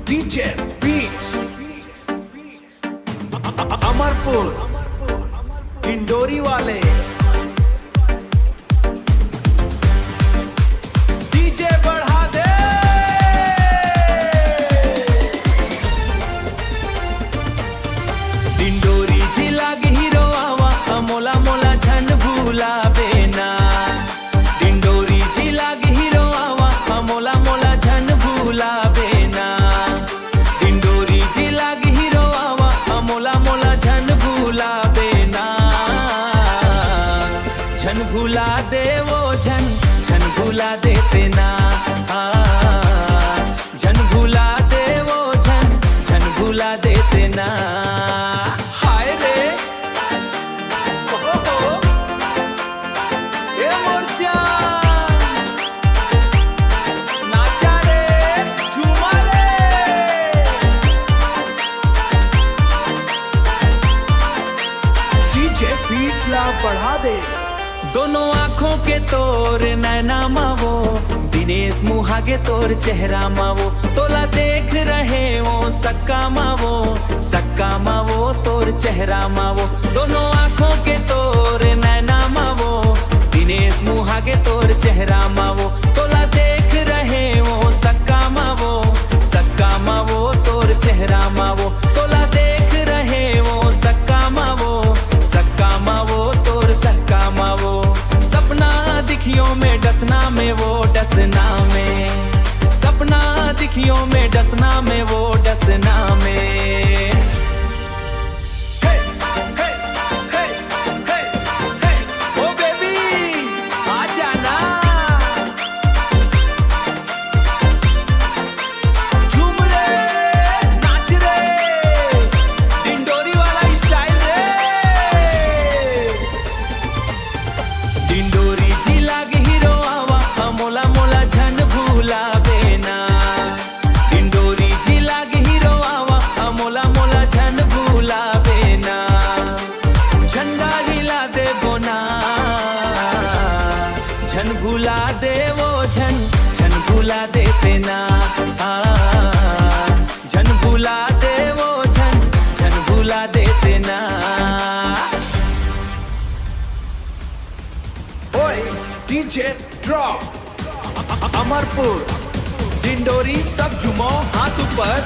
DJ beats Amarpur Indori वाले DJ बढ़ा दे। इंडोरी जिला हीरो आवा मोला मोला झन भूला बेना। इंडोरी जिला हीरो आवा मोला मोला झन भूला बेना। इंडोरी जिला हीरो आवा मोला मोला झन भूला बेना। झन भूला दे वो झन भूला देते ना। झन भूला दे वो झन भूला देते ना। हाय रे ओ ए मोर्चा नाचा रे झूमा रे। डीजे बीट ला बढ़ा दे। दोनों आंखों के तोर नैना मावो दिनेश मुहागे तोर चेहरा मावो। तोला देख रहे वो सक्का मावो तोर चेहरा मावो। दोनों आंखों के तोर नैना मावो दिनेश मुहागे तोर चेहरा मावो। तोला देख रहे वो सक्का मावो तोर चेहरा मावो। तोला देख रहे वो सक्का मावो तोर सक्का मावो। सपना दिखियों में डसना में वो डसना में। सपना दिखियों में डसना में वो डसना में। ओ बेबी आ जाना। झूम रे नाच रे डिंडोरी वाला स्टाइल रे। डिंडोरी जिला हीरो आवा मोला मोला झन भूला बेना। डिंडोरी जिला हीरो आवा मोला मोला झन भूला बेना। झंडा हिला दे बोना। झन भूला दे वो झन भूला देते ना। झन भूला दे वो झन भूला देते ना। ओए डीजे ड्रॉप अमरपुर डिंडोरी सब झूमो हाथ ऊपर।